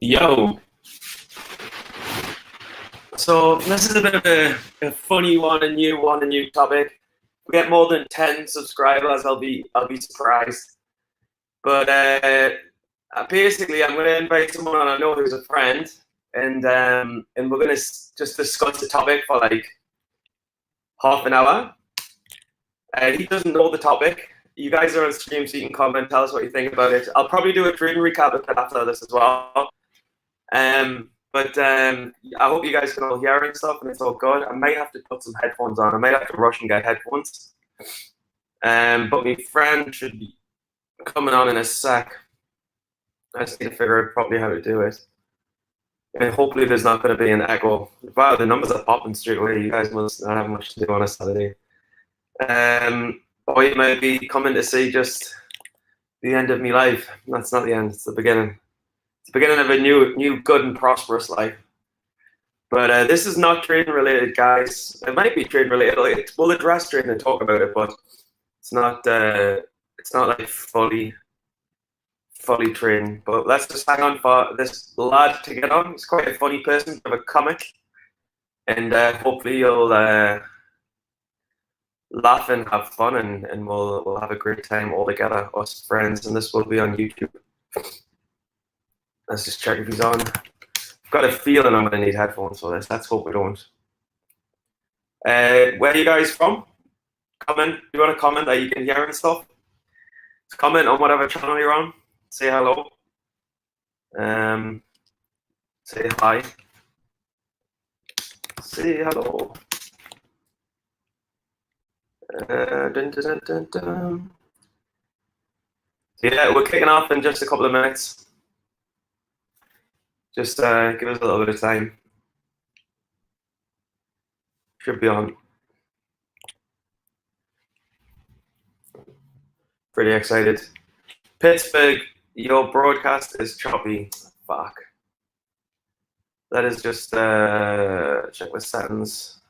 Yo, so this is a bit of a funny one, a new topic. If we get more than 10 subscribers, I'll be surprised. But basically, I'm going to invite someone on I know who's a friend, and we're going to just discuss the topic for like half an hour. He doesn't know the topic. You guys are on stream, so you can comment, tell us what you think about it. I'll probably do a dream recap a bit after this as well. But I hope you guys can all hear and stuff, and it's all good. I might have to put some headphones on. I might have to rush and get headphones. But my friend should be coming on in a sec. I just need to figure out probably how to do it. And hopefully there's not going to be an echo. Wow, the numbers are popping straight away. You guys must not have much to do on a Saturday. Or you might be coming to see just the end of my life. That's not the end, it's the beginning. It's the beginning of a new, good and prosperous life. But this is not trading related, guys. It might be trading related. We'll address trading and talk about it, but it's not like fully trading. But let's just hang on for this lad to get on. He's quite a funny person, of a comic, and hopefully you'll laugh and have fun, and we'll have a great time all together, us friends. And this will be on YouTube. Let's just check if he's on. I've got a feeling I'm going to need headphones for this. Let's hope we don't. Where are you guys from? Comment. You want to comment that you can hear and stuff? Just comment on whatever channel you're on. Say hello. Say hi. Say hello. Dun, dun, dun, dun. Yeah, we're kicking off in just a couple of minutes. Just give us a little bit of time. Should be on. Pretty excited. Pittsburgh, your broadcast is choppy. Fuck. That is just check the settings.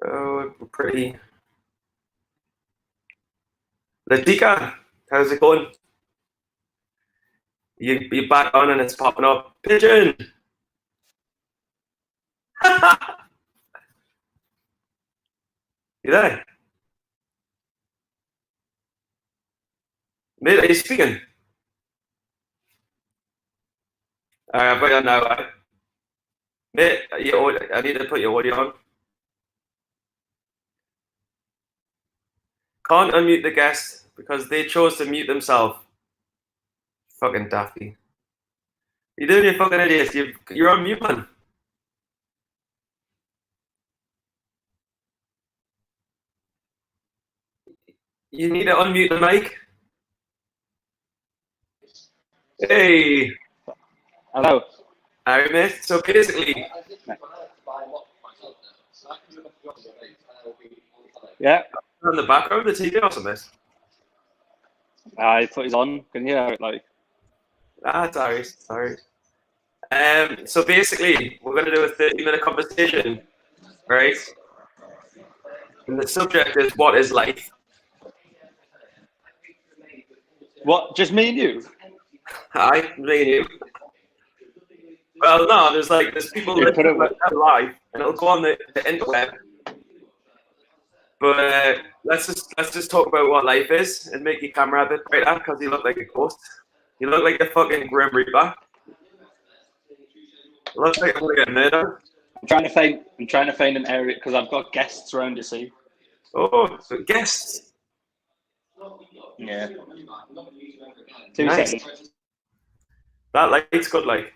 Oh, pretty. Latika, how's it going? You're back on and it's popping up. Pigeon! You there? Mate, are you speaking? Alright, I've got you on now, right? Mate, I need to put your audio on. Can't unmute the guest because they chose to mute themselves. Fucking daffy. You're doing your fucking idiots. You're on mute, man. You need to unmute the mic. Hey. Hello. Alright, mate. So basically. Yeah. In the background, the TV or something. I thought he's on. Can you hear it? Like. Sorry. So basically, we're going to do a 30-minute conversation, right? And the subject is, what is life? What? Just me and you? Hi, me and you. Well, no, there's people listening live, and it'll go on the interweb. But let's just talk about what life is and make your camera a bit brighter because you look like a ghost. You look like the fucking Grim Reaper. You look like I'm gonna get murdered. I'm trying to find an area because I've got guests around to see. Oh, so guests. Yeah. Nice. That light's good, like.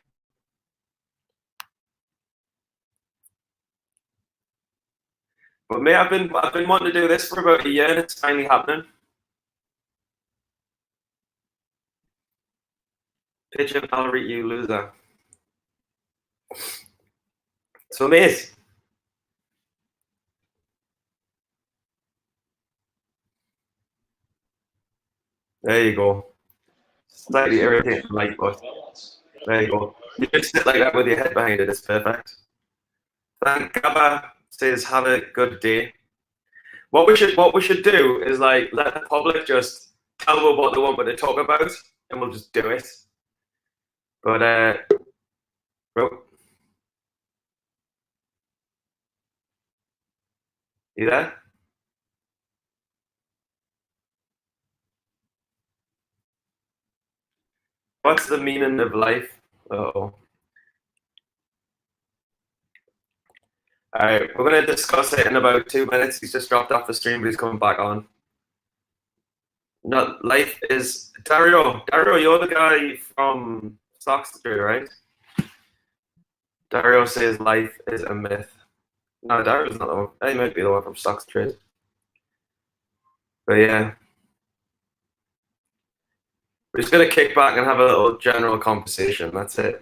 But mate, I've been wanting to do this for about a year, and it's finally happening. Pigeon, I'll read you, loser. So mate, there you go. Slightly irritating light, but there you go. You just sit like that with your head behind it. It's perfect. Thank Gabba says have a good day. What we should do is like let the public just tell me what they want to talk about, and we'll just do it. But bro, you there? What's the meaning of life? Uh-oh. All right, we're going to discuss it in about 2 minutes. He's just dropped off the stream, but he's coming back on. No, life is Dario. Dario, you're the guy from Stocks Trade, right? Dario says life is a myth. No, Dario's not the one. He might be the one from Stocks Trade. But yeah, we're just gonna kick back and have a little general conversation. That's it.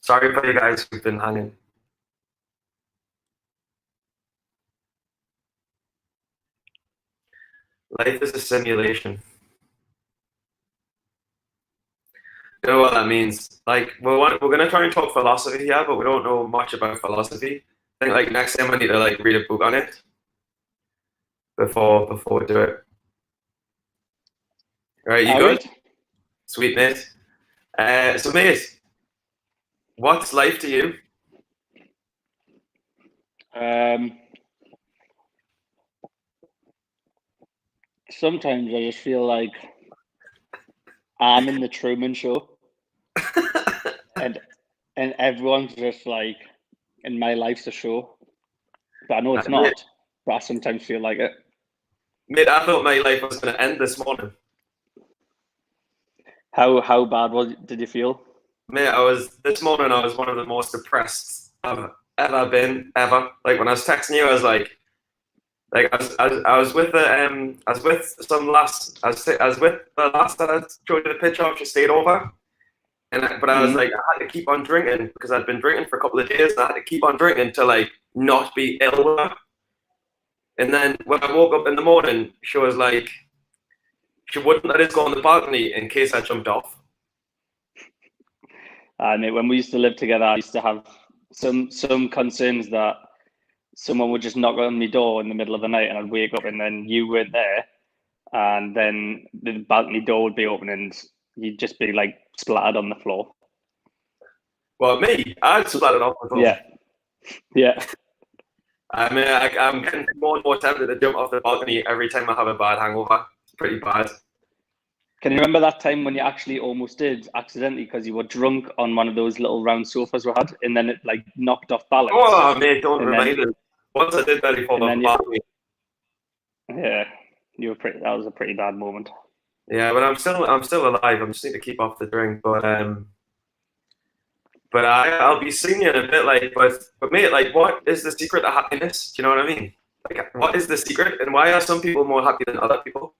Sorry for you guys who've been hanging. Life is a simulation. You know what that means? Like we're gonna try and talk philosophy here, but we don't know much about philosophy. I think like next time I need to like read a book on it before we do it. All right, you All good? right. Sweet, mate. So mate, what's life to you? Sometimes I just feel like I'm in the Truman Show, and everyone's just like, and my life's a show. But I know it's not. But I sometimes feel like it. Mate, I thought my life was going to end this morning. How bad did you feel? Mate, this morning I was one of the most depressed I've ever been, ever. Like when I was texting you, I was like I was with some lass. I was with the lass that I showed you the picture of. She stayed over, but I was like, I had to keep on drinking because I'd been drinking for a couple of days, and I had to keep on drinking to like not be ill with her. And then when I woke up in the morning, she was like, she wouldn't let us go on the balcony in case I jumped off. And when we used to live together, I used to have some concerns that someone would just knock on my door in the middle of the night and I'd wake up and then you weren't there, and then the balcony door would be open and you'd just be like splattered on the floor. Well, me, I'd splattered off the floor. Yeah. I mean, I'm getting more and more tempted to jump off the balcony every time I have a bad hangover. It's pretty bad. Can you remember that time when you actually almost did accidentally because you were drunk on one of those little round sofas we had, and then it like knocked off balance? Oh, mate, don't remind us. Once I did that, he fall off the balcony. Yeah, that was a pretty bad moment. Yeah, but I'm still alive. I just need to keep off the drink. But I'll be seeing you in a bit. Like, but mate, like, what is the secret to happiness? Do you know what I mean? Like, what is the secret, and why are some people more happy than other people?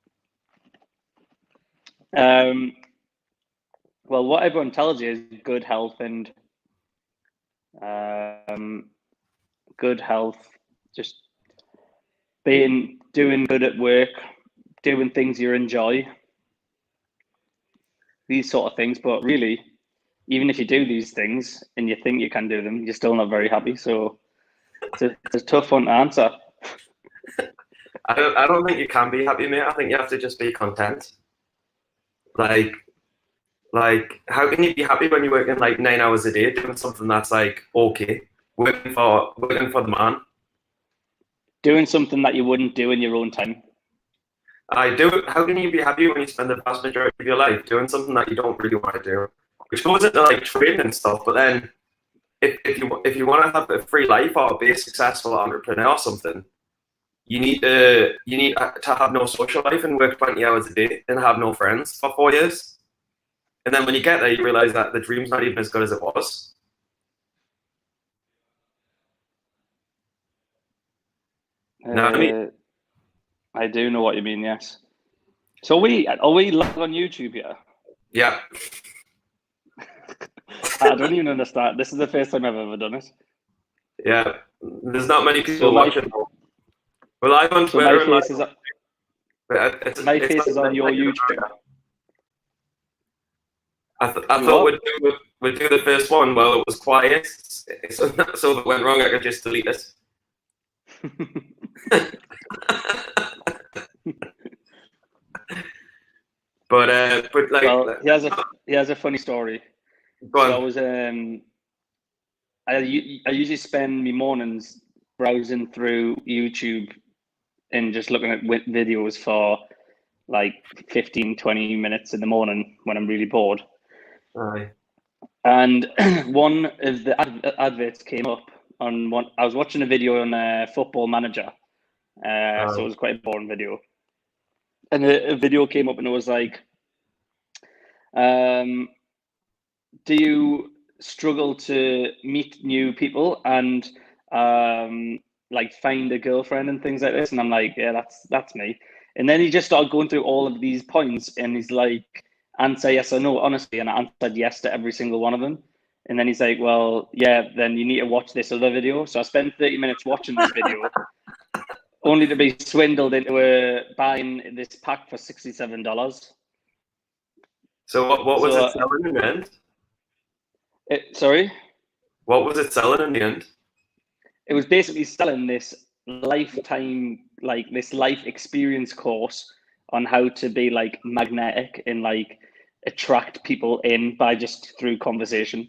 Well, what everyone tells you is good health and just doing good at work, doing things you enjoy, these sort of things. But really, even if you do these things and you think you can do them, you're still not very happy. So it's a tough one to answer. I don't think you can be happy, mate. I think you have to just be content. Like, how can you be happy when you're working like 9 hours a day doing something that's like okay, working for the man? Doing something that you wouldn't do in your own time. How can you be happy when you spend the vast majority of your life doing something that you don't really want to do? Which goes into like trading and stuff. But then, if you want to have a free life or be a successful entrepreneur or something, you need to have no social life and work 20 hours a day and have no friends for 4 years. And then when you get there, you realize that the dream's not even as good as it was. You know what I mean? I do know what you mean, yes. So are we live on YouTube here? Yeah. I don't even understand. This is the first time I've ever done it. Yeah. There's not many people watching. We're live on Twitter. My face is on your YouTube. I thought we'd do the first one while it was quiet. So if it went wrong, I could just delete it. But like, Well, he has a funny story. go So I on. was I usually spend my mornings browsing through YouTube and just looking at videos for like 15, 20 minutes in the morning when I'm really bored. Aye. And one of the adverts came up on one. I was watching a video on Football Manager, so it was quite a boring video. And a video came up and it was like, do you struggle to meet new people and like find a girlfriend and things like this? And I'm like, yeah, that's me. And then he just started going through all of these points and he's like, answer yes or no, honestly. And I answered yes to every single one of them. And then he's like, well, yeah, then you need to watch this other video. So I spent 30 minutes watching this video only to be swindled into buying this pack for $67. So what was it selling in the end? Sorry? What was it selling in the end? It was basically selling this lifetime, like this life experience course on how to be like magnetic and like attract people in by just through conversation.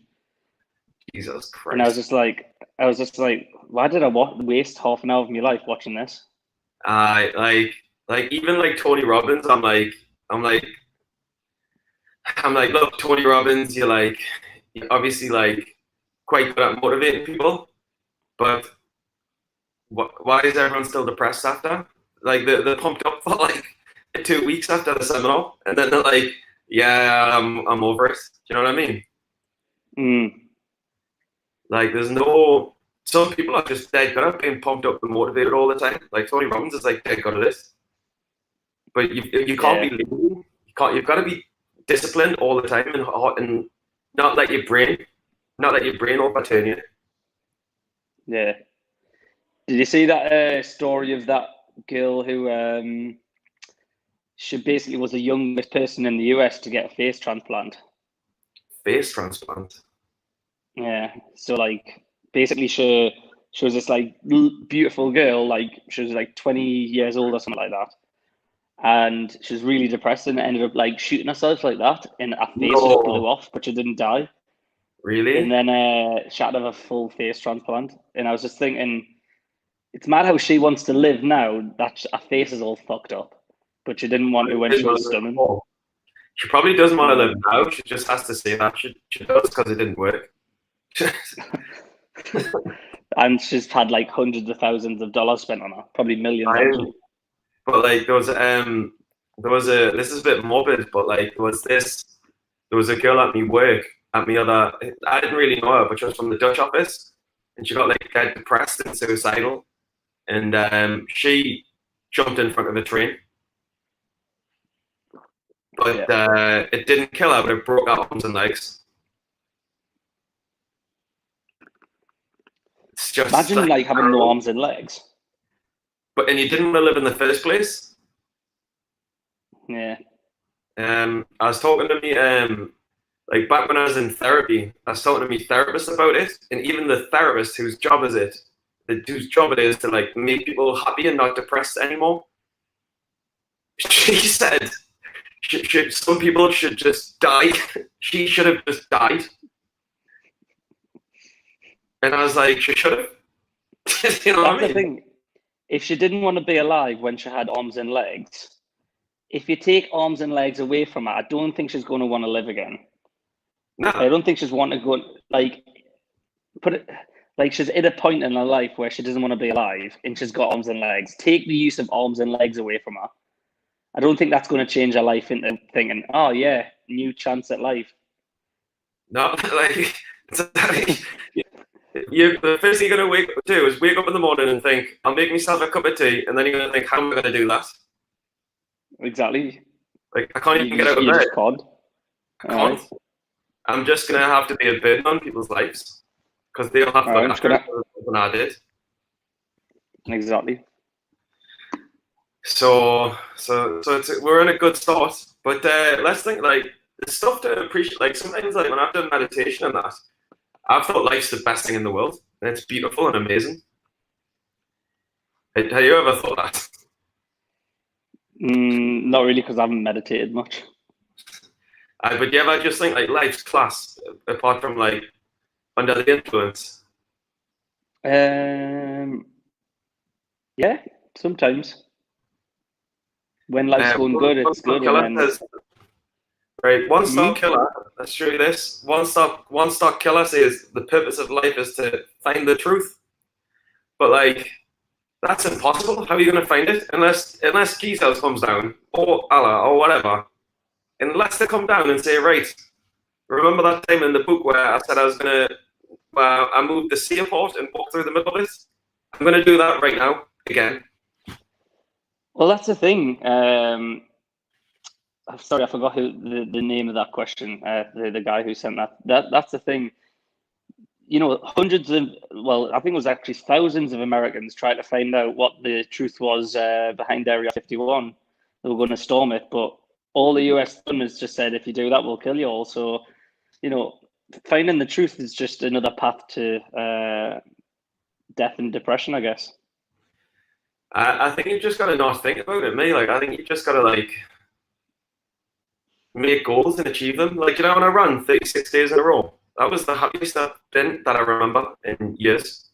Jesus Christ. And I was just like, why did I waste half an hour of my life watching this? Like even like Tony Robbins, I'm like, look, Tony Robbins, you're obviously like quite good at motivating people, but why is everyone still depressed after? Like they're pumped up for like 2 weeks after the seminar, and then they're like, yeah, I'm over it. Do you know what I mean? Mm. Like some people are just dead good at being pumped up and motivated all the time. Like Tony Robbins is like dead good at this. But you can't be lazy. You've got to be disciplined all the time and not let your brain overturn you. Yeah. Did you see that story of that girl who she basically was the youngest person in the US to get a face transplant? Face transplant? Yeah. So like basically she was this like beautiful girl, like she was like 20 years old or something like that. And she was really depressed and ended up like shooting herself like that, and her face just blew off, but she didn't die. Really? And then she had to have a full face transplant. And I was just thinking, it's mad how she wants to live now that her face is all fucked up, but she didn't want to when she was stunning. She probably doesn't want to live now. She just has to say that she does because it didn't work. And she's had like hundreds of thousands of dollars spent on her, probably millions actually. But like there was a this is a bit morbid, but like there was a girl at me work at me other I didn't really know her, but she was from the Dutch office, and she got like depressed and suicidal, and she jumped in front of a train, but it didn't kill her, but it broke her arms and legs. It's just imagine like having no arms and legs. And you didn't want to live in the first place. Yeah. I was talking to me like back when I was in therapy, I was talking to me therapist about it, and even the therapist whose job it is to like make people happy and not depressed anymore. She said some people should just die. She should have just died. And I was like, she should have. You know what I mean? The thing. If she didn't want to be alive when she had arms and legs, if you take arms and legs away from her, I don't think she's going to want to live again. No. I don't think she's want to go like put it like she's at a point in her life where she doesn't want to be alive and she's got arms and legs. Take the use of arms and legs away from her. I don't think that's going to change her life into thinking, oh yeah, new chance at life. No, like the first thing you're going to do is wake up in the morning and think, I'll make myself a cup of tea, and then you're going to think, how am I going to do that? Exactly. Like, I can't even get out of bed. Just can't. I can't. I'm just going to have to be a burden on people's lives because they'll have to look after it than I did. Exactly. So we're in a good start. But let's think, like, it's stuff to appreciate. Like, sometimes, like, when I've done meditation and that, I've thought life's the best thing in the world, and it's beautiful and amazing. Have you ever thought that? Not really, because I haven't meditated much. But yeah, I just think like life's class apart from like under the influence. Yeah, sometimes when life's going good, One it's Star good, and Killer then says, right, One Star Killer. Let's show you this. One Star Killer says the purpose of life is to find the truth. But like, that's impossible. How are you going to find it unless Jesus comes down or Allah or whatever? Unless they come down and say, right, remember that time in the book where I said I was going to, I moved the sea apart and walked through the middle of it? I'm going to do that right now again. well, that's the thing. I'm sorry, I forgot who the name of that question. The guy who sent that. That's the thing. You know, hundreds of, well, I think it was actually thousands of Americans tried to find out what the truth was behind Area 51. They were going to storm it, but all the US done is just said, if you do that, we'll kill you all. So, you know, finding the truth is just another path to death and depression, I guess. I think you've just got to not think about it, me. Like, I think you've just got to like make goals and achieve them. Like, you know, when I ran 36 days in a row, that was the happiest I've been that I remember in years.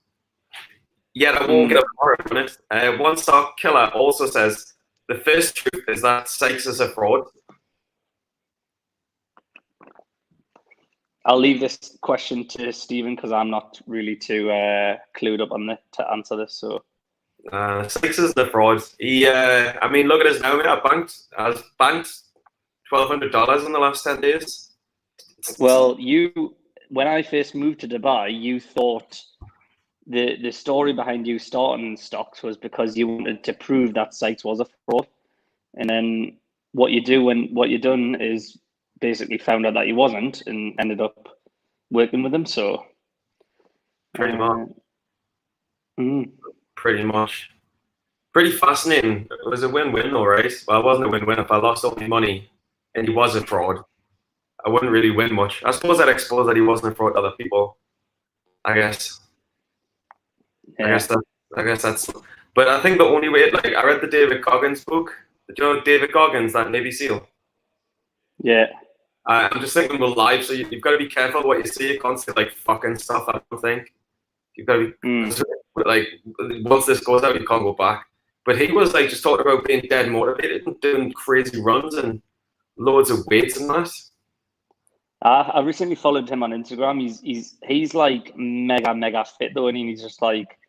Yet I won't get a bar on it. One Star Killer also says the first truth is that Sykes is a fraud. I'll leave this question to Stephen because I'm not really too clued up on to answer this. So Sykes is the fraud. He, I mean, look at us now. I've banked $1,200 in the last 10 days. Well, when I first moved to Dubai, you thought the story behind you starting stocks was because you wanted to prove that Sykes was a fraud, and then what you done is basically found out that he wasn't, and ended up working with him. So pretty much. Pretty much. Pretty fascinating. It was a win-win, all right. Well, it wasn't a win-win. If I lost all my money and he was a fraud, I wouldn't really win much. I suppose I'd expose that he wasn't a fraud to other people. I guess. Yeah. I guess that's. But I think the only way, like, I read the David Goggins book. Do you know David Goggins, that Navy SEAL? Yeah. I'm just thinking we're live, so you've got to be careful what you say. You can't say like fucking stuff. I don't think you've got to be like once this goes out, you can't go back. But he was like just talking about being dead motivated and doing crazy runs and loads of weights and that. I recently followed him on Instagram. He's like mega fit though, and he's just like,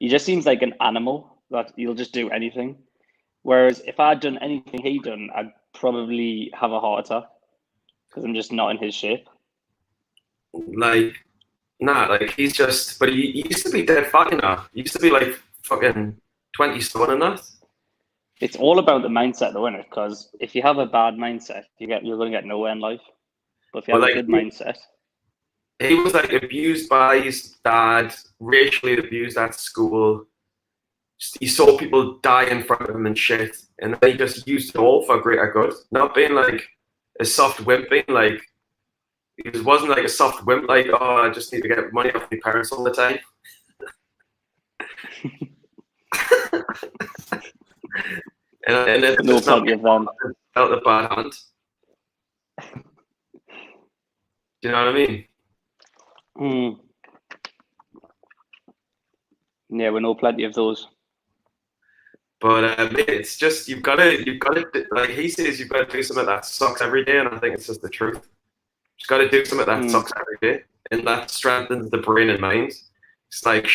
he just seems like an animal that he'll just do anything. Whereas if I'd done anything he done, I'd probably have a heart attack because I'm just not in his shape. Like, nah, like he's just, but he used to be dead fat, you know. He used to be like fucking 20 stone and that. It's all about the mindset though, isn't it? Because if you have a bad mindset, you're going to get nowhere in life. But if you have a good mindset. He was like abused by his dad, racially abused at school. He saw people die in front of him and shit, and then he just used it all for greater good. Not being like a soft wimp, being like he wasn't like a soft wimp, like, oh, I just need to get money off my parents all the time. and it's no just not plenty of them. Out the bad hand. Do you know what I mean? Yeah, we know plenty of those. But it's just you've got to like he says you've got to do something that sucks every day, and I think it's just the truth. You've got to do something that sucks every day, and that strengthens the brain and mind. It's like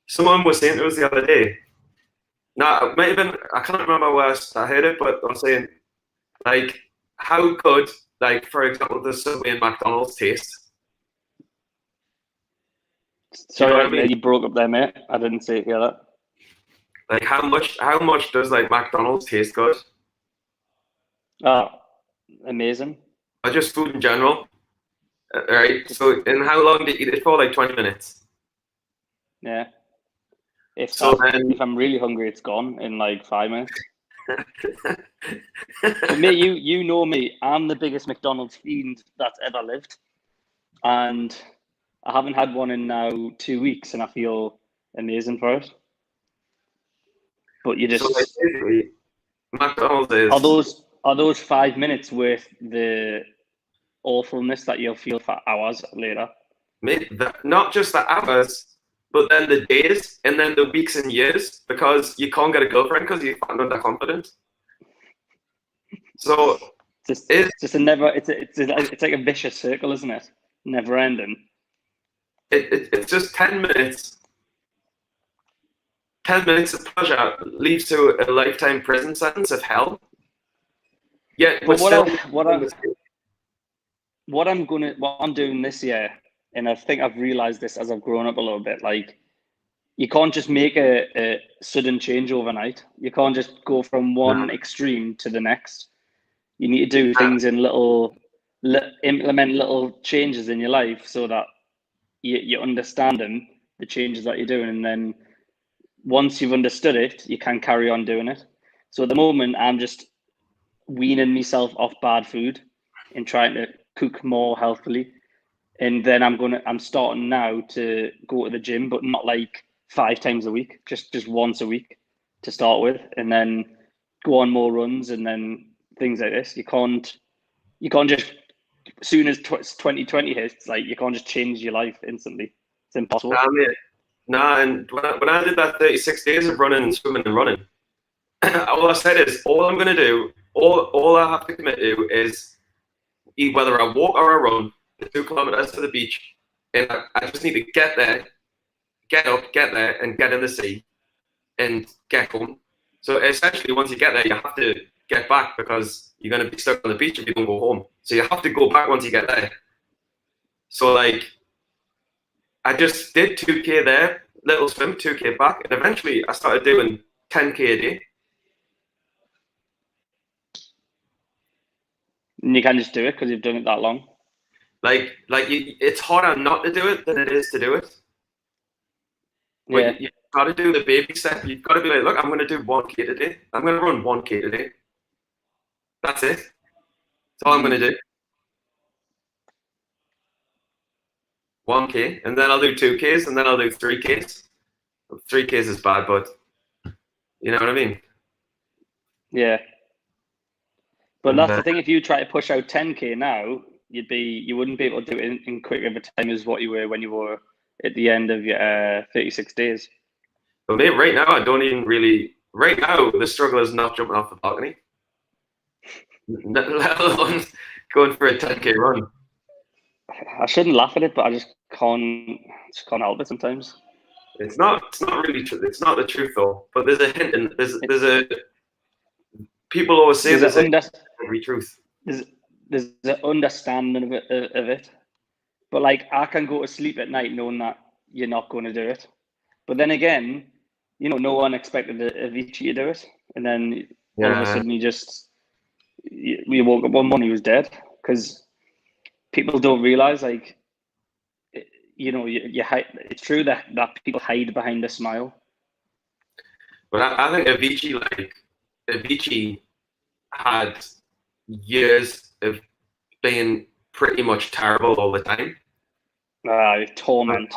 someone was saying it was the other day. No, it might have been, I can't remember where I heard it, but I was saying like how good, like for example, the Subway and McDonald's taste. Sorry, you know what I mean? You broke up there, mate. I didn't hear that. Like how much does like McDonald's taste good? Oh, amazing. Or just food in general. Right. So, and how long do you eat it for? Like 20 minutes. Yeah. If I'm really hungry, it's gone in like 5 minutes. But mate, you know me. I'm the biggest McDonald's fiend that's ever lived, and I haven't had one in now 2 weeks, and I feel amazing for it. But you just so McDonald's is are those 5 minutes worth the awfulness that you'll feel for hours later. Mate, not just the hours, but then the days, and then the weeks and years, because you can't get a girlfriend because you're underconfident. So It's just a never. It's like a vicious circle, isn't it? Never ending. It's just 10 minutes. 10 minutes of pleasure leads to a lifetime prison sentence of hell. Yet, but what I'm doing this year, and I think I've realized this as I've grown up a little bit, like, you can't just make a sudden change overnight. You can't just go from one extreme to the next. You need to do things in implement little changes in your life so that you're understanding the changes that you're doing. And then once you've understood it, you can carry on doing it. So at the moment, I'm just weaning myself off bad food and trying to cook more healthily. And then I'm starting now to go to the gym, but not like 5 times a week, just once a week to start with, and then go on more runs and then things like this. You can't just, as soon as 2020 hits, like, you can't just change your life instantly. It's impossible. And when I did that 36 days of running and swimming and running, all I said is, all I'm going to do, all I have to commit to is whether I walk or I run the 2 kilometers to the beach, and I just need to get there, get up, get there, and get in the sea, and get home. So essentially, once you get there, you have to get back because you're going to be stuck on the beach if you don't go home. So you have to go back once you get there. So like, I just did 2K there, little swim, 2K back, and eventually I started doing 10K a day. And you can just do it because you've done it that long. It's harder not to do it than it is to do it. Yeah. You've got to do the baby step. You've got to be like, look, I'm going to do 1K today. I'm going to run 1K today. That's it. That's all I'm going to do. 1K, and then I'll do 2Ks, and then I'll do 3Ks. 3Ks is bad, but you know what I mean? Yeah. But that's the thing. If you try to push out 10K now, you wouldn't be able to do it in quick of a time as what you were when you were at the end of your 36 days. But mate, right now I don't even really. Right now the struggle is not jumping off the balcony, let alone going for a 10K run. I shouldn't laugh at it, but I just can't help it sometimes. It's not really true. It's not the truth though. But there's a hint, and there's a. People always say there's every truth. There's an understanding of it, but like, I can go to sleep at night knowing that you're not going to do it. But then again, you know, no one expected Avicii to do it, and then all of a sudden we woke up one morning, he was dead. Because people don't realize, like, you know, you hide. It's true that people hide behind a smile. But I think Avicii had years of being pretty much terrible all the time. Torment.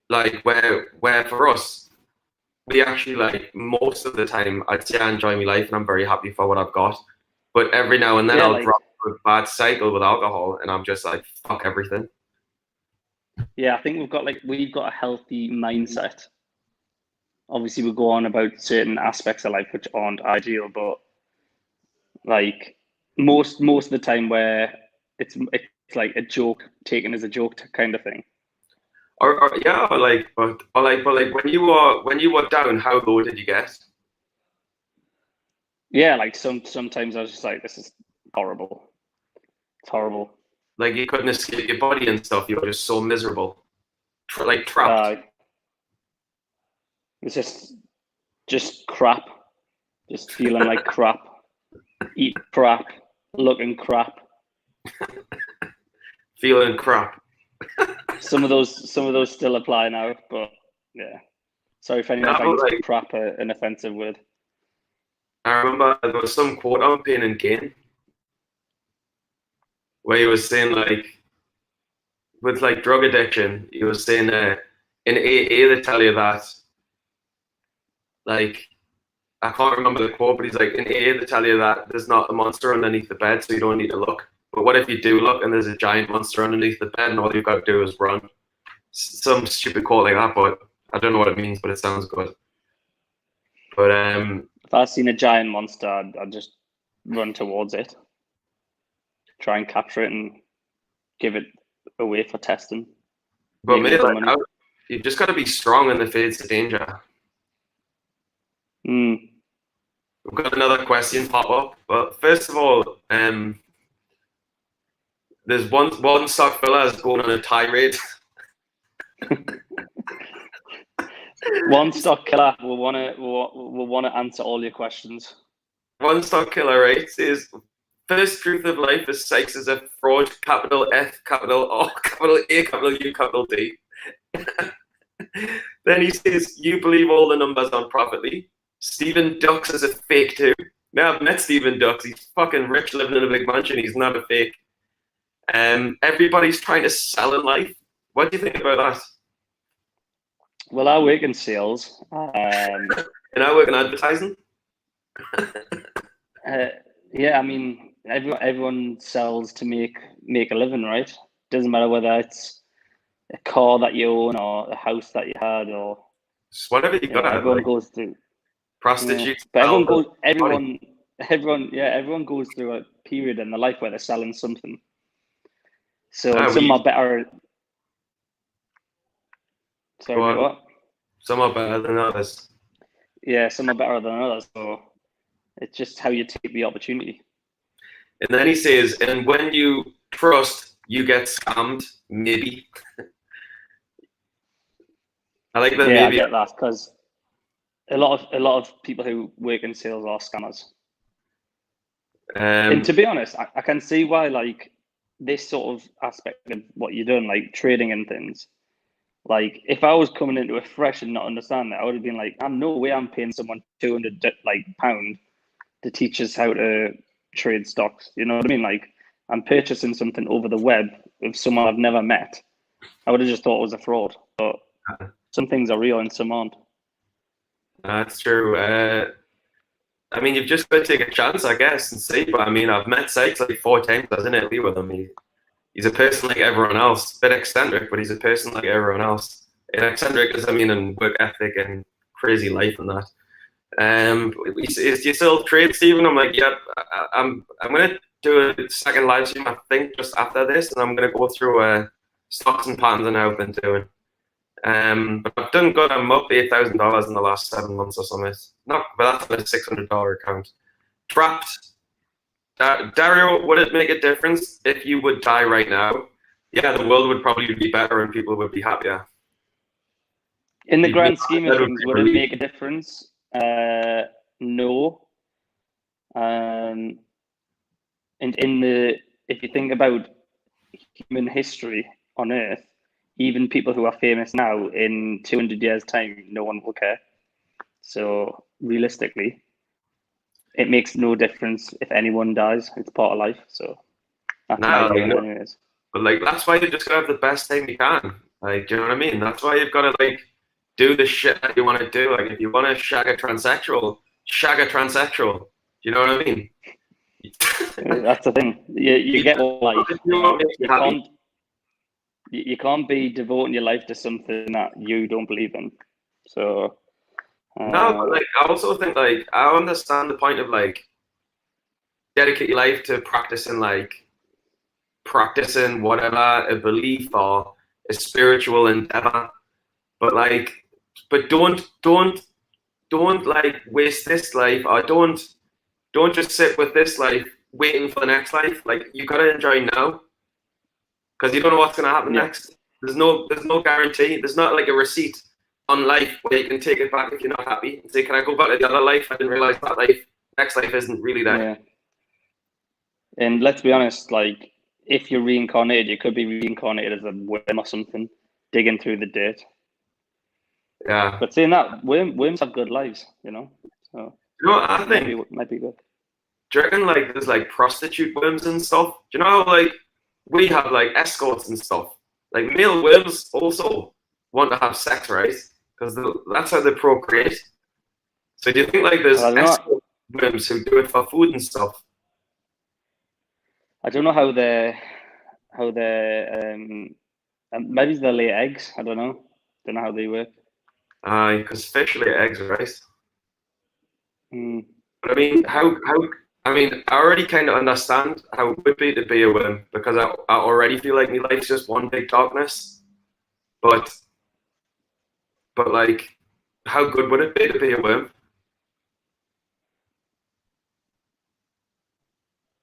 Like where for us, we actually, like, most of the time, I'd say I enjoy my life and I'm very happy for what I've got. But every now and then I'll drop a bad cycle with alcohol and I'm just like, fuck everything. Yeah, I think we've got a healthy mindset. Obviously, we go on about certain aspects of life which aren't ideal, but like most of the time, where it's like a joke, taken as a joke kind of thing. But when you were down, how low did you get? Yeah, like sometimes I was just like, this is horrible. It's horrible. Like, you couldn't escape your body and stuff. You were just so miserable, like trapped. It's just crap. Just feeling like crap. Eat crap. Looking crap. Feeling crap. Some of those still apply now, but yeah. Sorry if anyone finds crap an offensive word. I remember there was some quote on Pain and Gain where he was saying, like, with like drug addiction, he was saying in AA they tell you that, like, I can't remember the quote, but he's like, in AA they tell you that there's not a monster underneath the bed, so you don't need to look. But what if you do look and there's a giant monster underneath the bed and all you've got to do is run? Some stupid quote like that, but I don't know what it means, but it sounds good. But if I seen a giant monster, I'd just run towards it, try and capture it, and give it away for testing. but maybe like, you've just got to be strong in the face of danger. Mm. We've got another question pop up, but first of all, there's one stock fella is going on a tirade. One stock killer will want to answer all your questions. One stock killer, right, says first truth of life is sex is a fraud, capital F, capital O, capital A, capital U, capital D. Then he says, you believe all the numbers on Profitly. Stephen Ducks is a fake too. Now I've met Stephen Ducks. He's fucking rich, living in a big mansion. He's not a fake. Everybody's trying to sell in life. What do you think about that? Well, I work in sales. And I work in advertising. Yeah, I mean, everyone sells to make a living, right? Doesn't matter whether it's a car that you own or a house that you had, or just whatever you got. Everyone like, goes through prostitutes. Yeah. But everyone goes through a period in their life where they're selling something. So some are better. Sorry, what? Some are better than others. Yeah, some are better than others. So it's just how you take the opportunity. And then he says, and when you trust, you get scammed, maybe. I like that. Yeah, maybe. I get that, because a lot of people who work in sales are scammers. And to be honest, I can see why, like, this sort of aspect of what you're doing, like trading and things. Like, if I was coming into it fresh and not understanding it, I would have been like, I'm no way I'm paying someone £200 pound to teach us how to trade stocks. You know what I mean? Like, I'm purchasing something over the web with someone I've never met. I would have just thought it was a fraud. But some things are real and some aren't. That's true. I mean, you've just got to take a chance, I guess, and see. But I mean, I've met Sykes like 4 times. I was in Italy with him. He's a person like everyone else. A bit eccentric, but he's a person like everyone else. And eccentric is, I mean, in work ethic and crazy life and that. Is you still trade, Stephen? I'm like, yep. I'm gonna do a second live stream, I think, just after this, and I'm gonna go through stocks and patterns and how I've been doing. But I've done good. I'm up $8,000 in the last 7 months or something. Not, but that's a $600 account. Trapped. Dario, would it make a difference if you would die right now? Yeah, the world would probably be better and people would be happier. In the grand scheme of things, would it make a difference? No. And if you think about human history on Earth, even people who are famous now, in 200 years' time, no one will care. So realistically, it makes no difference if anyone dies. It's part of life. So that's my opinion, anyways. But like, that's why you just gotta have the best time you can. Like, do you know what I mean? That's why you've got to like do the shit that you want to do. Like, if you want to shag a transsexual, shag a transsexual. Do you know what I mean? That's the thing. You get life. You can't be devoting your life to something that you don't believe in. So no, but like, I also think, like, I understand the point of like dedicate your life to practicing whatever, a belief or a spiritual endeavor, but like, don't like waste this life, or don't just sit with this life waiting for the next life. Like, you gotta enjoy now, because you don't know what's gonna happen next. There's no guarantee. There's not like a receipt on life where you can take it back if you're not happy and say, can I go back to the other life? I didn't realize that next life isn't really that. Yeah. And let's be honest, like, if you're reincarnated, you could be reincarnated as a worm or something, digging through the dirt. Yeah. But saying that, worms have good lives, you know. So you know what I think? Might be good. Do you reckon like there's like prostitute worms and stuff? Do you know how like we have like escorts and stuff? Like, male worms also want to have sex, right? Because that's how they procreate. So do you think like there's escort worms who do it for food and stuff? I don't know how the maybe they lay eggs. I don't know. Don't know how they work. Aye, because fish lay eggs, right? Mm. But I mean, I mean, I already kind of understand how it would be to be a worm because I already feel like my life's just one big darkness. But like, how good would it be to be a worm?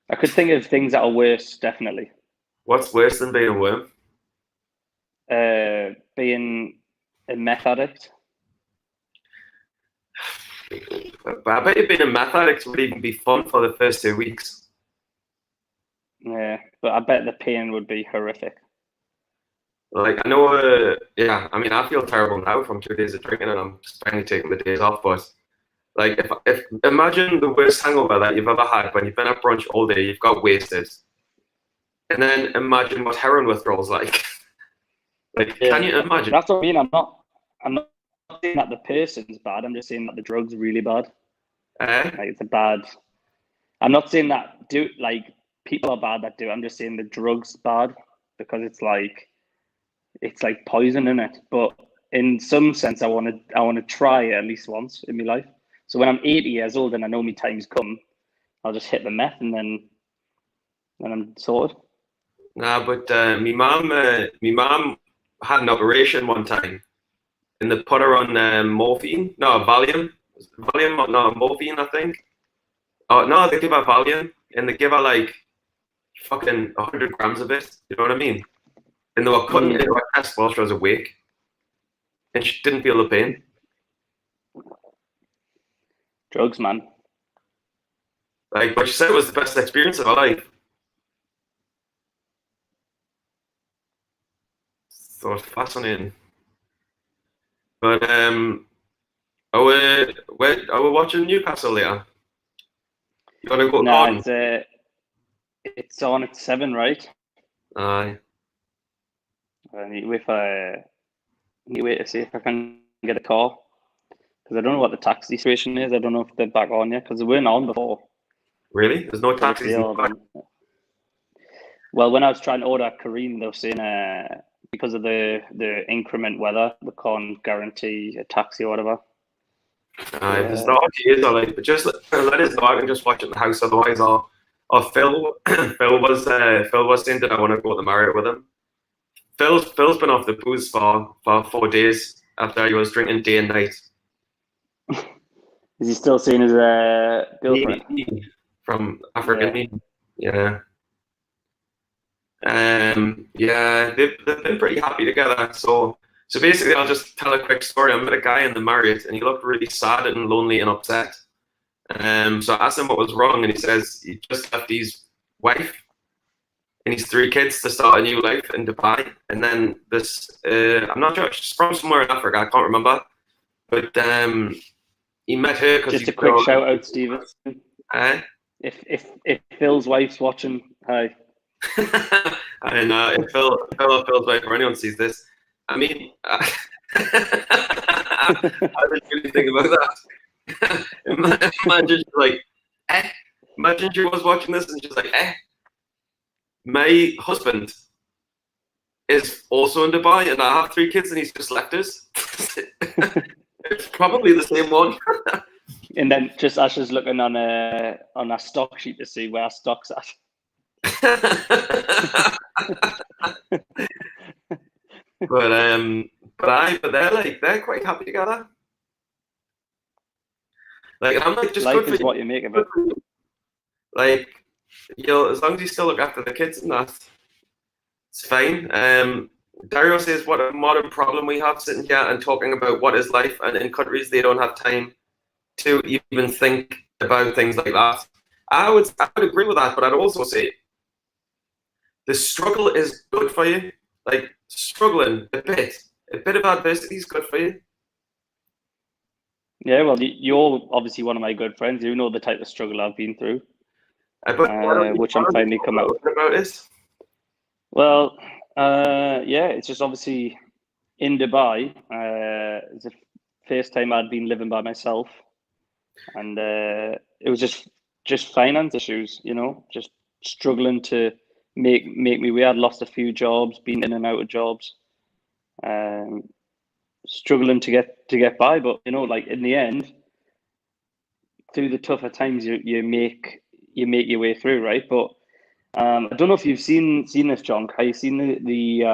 I could think of things that are worse. Definitely. What's worse than being a worm? Being a meth addict. But I bet you being a meth addict would even be fun for the first 2 weeks. Yeah, but I bet the pain would be horrific. Like I know, yeah. I mean, I feel terrible now from 2 days of drinking, and I'm just finally taking the days off. But like, if imagine the worst hangover that you've ever had when you've been at brunch all day, you've got wasted, and then imagine what heroin withdrawal's like. Like, Yeah, can you imagine? that's what I mean. I'm not saying that the person's bad. I'm just saying that the drug's really bad. Like it's a bad. I'm not saying that people are bad that do it. I'm just saying the drug's bad because it's like poison in it. But in some sense, I want to try it at least once in my life. So when I'm 80 years old and I know my time's come, I'll just hit the meth and then I'm sorted. Nah, but me mom had an operation one time, and they put her on morphine. No, Valium. Valium, no, morphine, I think. Oh no, they give her Valium, and they give her like fucking 100 grams of it. You know what I mean? And they were cutting it into her chest while she was awake, and she didn't feel the pain. Drugs, man. Like, but she said it was the best experience of her life. So it's fascinating. But are we watching Newcastle later? You want to go Nah, on? it's on at 7, right? Aye. I need to wait to see if I can get a call because I don't know what the taxi situation is. I don't know if they're back on yet because they weren't on before. Really? There's no But if taxis they in are, then well, when I was trying to order Kareem, they were saying because of the increment weather, we can't guarantee a taxi or whatever. Aye, there's not years or like, but just let us know. I can just watch it in the house. Otherwise, or Phil, Phil was saying that I want to go to the Marriott with him. Phil's been off the booze for 4 days after he was drinking day and night. Is he still seeing his girlfriend? From African, yeah. Yeah, they've been pretty happy together. So basically, I'll just tell a quick story. I met a guy in the Marriott, and he looked really sad and lonely and upset. So I asked him what was wrong, and he says he just left his wife and his 3 kids to start a new life in Dubai. And then this, I'm not sure, she's from somewhere in Africa. I can't remember, but he met her because just a quick shout out, Stephen. If Phil's wife's watching, hi. And if Phil's wife or anyone sees this, I mean, I didn't really think about that. Imagine she's like, imagine she was watching this and she's like, my husband is also in Dubai and I have 3 kids and he's just left us. It's probably the same one. And then just Asher's looking on a stock sheet to see where our stock's at. but they're quite happy together. Like I'm like, just life good is for what you. you make of it. Like, as long as you still look after the kids and that, it's fine. Dario says, what a modern problem we have sitting here and talking about what is life, and in countries they don't have time to even think about things like that. I would agree with that, but I'd also say the struggle is good for you. Like struggling a bit of adversity is good for you. Yeah, well, you're obviously one of my good friends. You know the type of struggle I've been through, which I'm finally come out about it. Well, yeah, it's just obviously in Dubai. It's the first time I'd been living by myself, and it was just finance issues, just struggling to make me way. I'd lost a few jobs, been in and out of jobs, struggling to get by. But like in the end, through the tougher times, you make your way through, right? But I don't know if you've seen this, Jonk. Have you seen the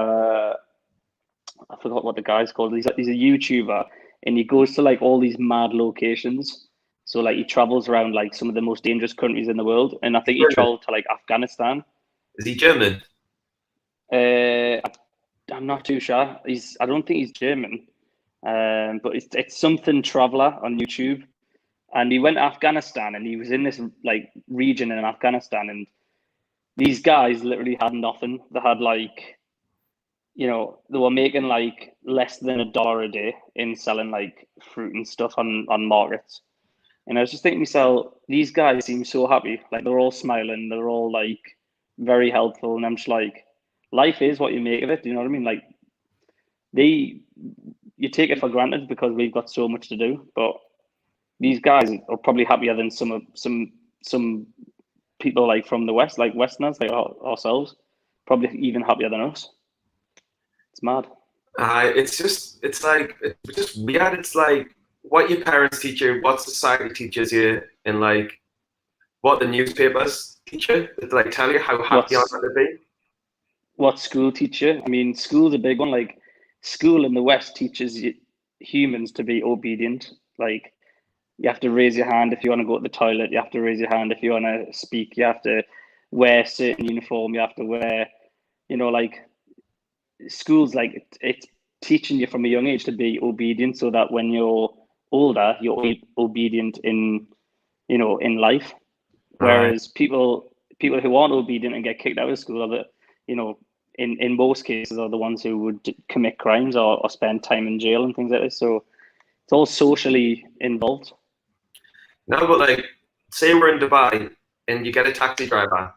I forgot what the guy's called. He's a YouTuber, and he goes to like all these mad locations. So like he travels around like some of the most dangerous countries in the world, and I think he traveled to like Afghanistan. Is he German? I'm not too sure. I don't think he's German, but it's something traveler on YouTube, and he went to Afghanistan, and he was in this like region in Afghanistan, and these guys literally had nothing. They had like, they were making like less than $1 a day in selling like fruit and stuff on markets. And I was just thinking to myself, these guys seem so happy. Like they're all smiling, they're all like very helpful. And I'm just like, life is what you make of it. Do you know what I mean? Like you take it for granted because we've got so much to do. But these guys are probably happier than some people like from the West, like Westerners, like ourselves, probably even happier than us. It's mad. It's just weird. It's like what your parents teach you, what society teaches you, and like what the newspapers teach you. They like tell you how happy you're going to be. What school teach you? I mean, school's a big one. Like school in the West teaches humans to be obedient. Like you have to raise your hand if you want to go to the toilet. You have to raise your hand if you want to speak. You have to wear a certain uniform. You have to wear, like schools, like it's teaching you from a young age to be obedient, so that when you're older, you're obedient in life. Whereas people who aren't obedient and get kicked out of school are the, in most cases are the ones who would commit crimes or spend time in jail and things like this. So it's all socially involved. No, but like, say we're in Dubai and you get a taxi driver,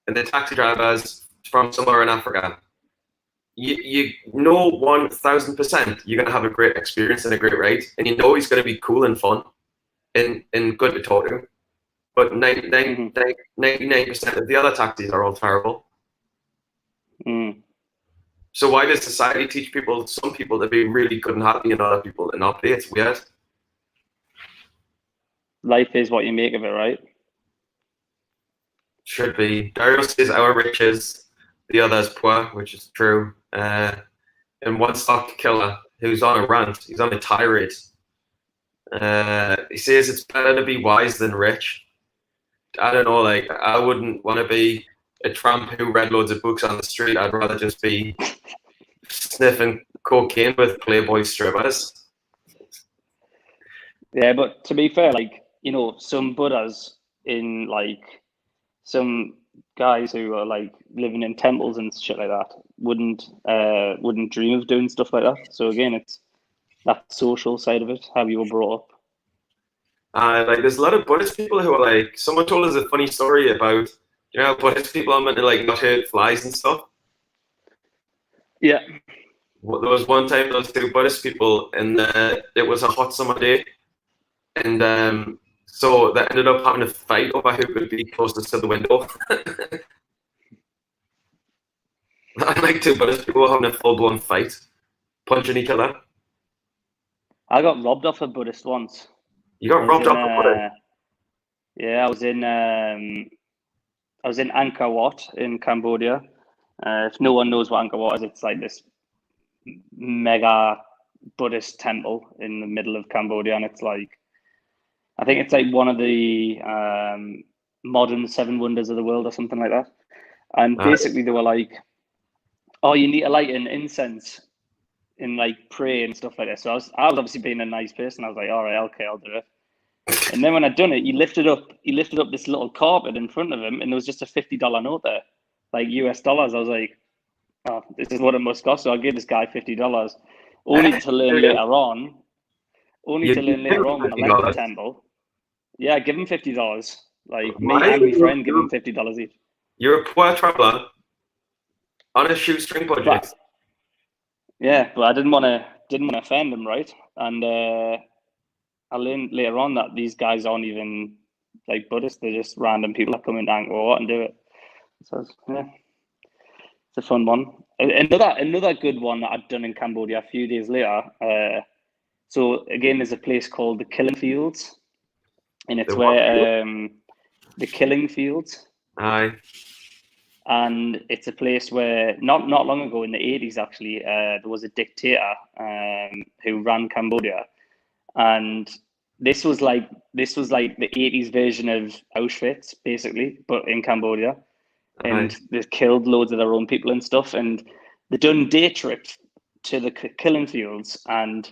and the taxi driver's from somewhere in Africa. You know 1,000% you're gonna have a great experience and a great ride, and you know he's gonna be cool and fun and good to talk to. But 99% of the other taxis are all terrible. So why does society teach some people to be really good and happy, and other people to not be? It's weird. Life is what you make of it, right? Should be. Dario says our riches, the other's poor, which is true. And one stock killer who's on a rant, he's on a tirade. He says it's better to be wise than rich. I don't know, like I wouldn't want to be a tramp who read loads of books on the street. I'd rather just be sniffing cocaine with Playboy strippers. Yeah, but to be fair, like, some Buddhas in like some guys who are like living in temples and shit like that wouldn't dream of doing stuff like that. So again, it's that social side of it, how you were brought up. Like there's a lot of Buddhist people who are like, someone told us a funny story about, Buddhist people are meant to like not hurt flies and stuff. Yeah. Well, there was one time there was two Buddhist people, and it was a hot summer day, and so they ended up having a fight over who could be closest to the window. Like two Buddhist people were having a full-blown fight, punching each other. I got robbed off a Buddhist once. You got robbed off a Buddhist? Yeah, I was in Angkor Wat in Cambodia. If no one knows what Angkor Wat is, it's like this mega Buddhist temple in the middle of Cambodia, and it's like, I think it's like one of the modern 7 wonders of the world or something like that. And basically they were like, oh, you need to light an incense and like pray and stuff like that. So I was obviously being a nice person. I was like, all right, okay, I'll do it. And then when I'd done it, he lifted up this little carpet in front of him, and there was just a $50 note there, like US dollars. I was like, oh, this is what it must cost. So I gave this guy $50, only to learn later on when I left the temple. Yeah, give him $50. Like me and my friend, give him $50 each. You're a poor traveler on a shoestring budget. But I didn't want to offend him, right? And I learned later on that these guys aren't even like Buddhists; they're just random people that come into Angkor Wat and do it. So yeah, it's a fun one. Another good one that I'd done in Cambodia a few days later. So again, there's a place called the Killing Fields, and it's where the Killing Fields. Aye. And it's a place where not long ago in the 80s, actually, there was a dictator who ran Cambodia, and this was like the 80s version of Auschwitz, basically, but in Cambodia. And they killed loads of their own people and stuff. And they done day trips to the Killing Fields. And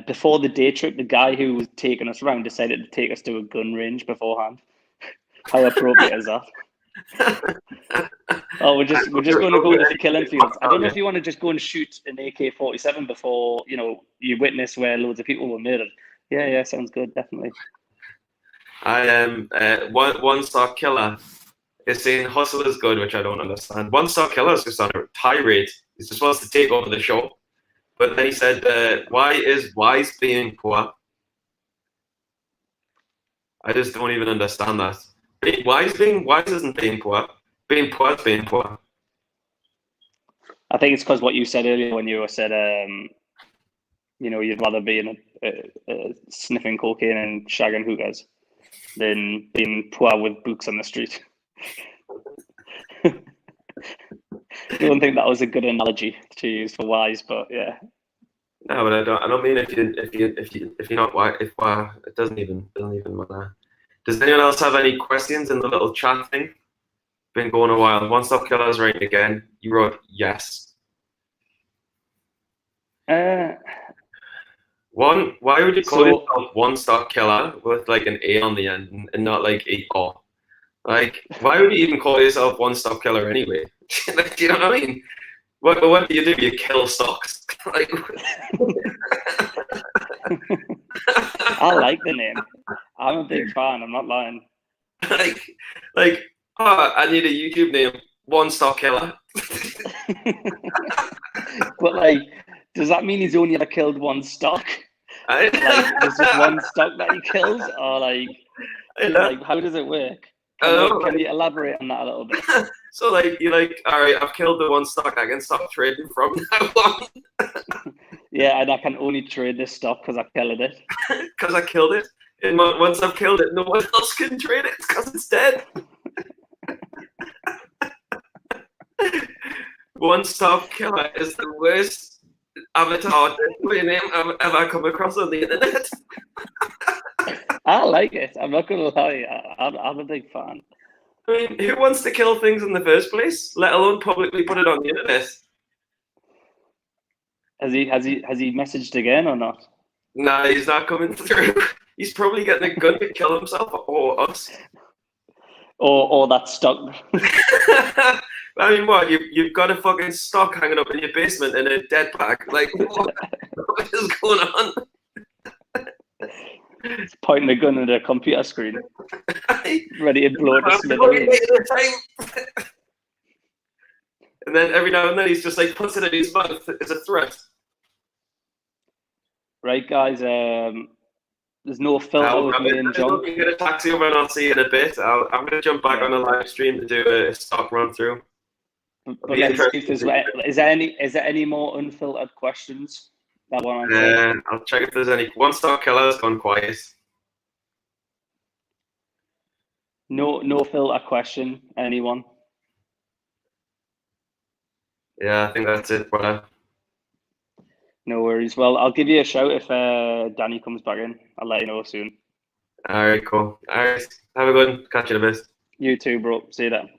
before the day trip, the guy who was taking us around decided to take us to a gun range beforehand. How appropriate is that? Oh, we're just going to go to the Killing Fields. I don't know if you want to just go and shoot an AK-47 before you witness where loads of people were murdered. Yeah, sounds good, definitely. I am one stock killer is saying hustle is good, which I don't understand. One stock killer is just on a tirade. He's just wants to take over the show. But then he said, why is wise being poor? I just don't even understand that. Wise isn't being poor. Being poor is being poor. I think it's because what you said earlier when you said, you'd rather be in sniffing cocaine and shagging hookahs than being poor with books on the street. I don't think that was a good analogy to use for wise, but yeah. No, but I don't mean if you're not white, it doesn't even matter. Does anyone else have any questions in the little chat thing? Been going a while. One Stop Killer is right again. You wrote yes. Why would you call yourself One Stop Killer with like an A on the end and not like a O? Like, why would you even call yourself One Stop Killer anyway? Like, do you know what I mean? What do? You kill stocks. Like, I like the name. I'm a big fan. I'm not lying. Like, I need a YouTube name. One Stock Killer. But like, does that mean he's only ever killed one stock? Like, there's just one stock that he kills, or like how does it work? Can you elaborate on that a little bit? So you're like, all right, I've killed the one stock. I can stop trading from now on. Yeah, and I can only trade this stock because I killed it. Because I killed it. And once I've killed it, no one else can trade it because it's dead. One Stop Killer is the worst avatar name I've ever come across on the internet. I like it. I'm not going to lie. I'm a big fan. I mean, who wants to kill things in the first place, let alone publicly put it on the internet? Has he messaged again or not? Nah, he's not coming through. He's probably getting a gun to kill himself or us. Or that stock. I mean, what? You've got a fucking stock hanging up in your basement in a dead pack. Like, what is going on? It's pointing a gun at a computer screen, ready to blow it to smithereens. And then every now and then he's just like puts it in his mouth as a threat. Right, guys. There's no filter with me and Jonk. Get a taxi over and I'll see you in a bit. I'm going to jump back on a live stream to do a stock run through. But let's see if is there any more unfiltered questions? I'll check if there's any. One Stock Killer has gone quiet. No filter question. Anyone? Yeah, I think that's it, brother. No worries. Well, I'll give you a shout if Danny comes back in. I'll let you know soon. All right, cool. All right, have a good one. Catch you in a bit. You too, bro. See you then.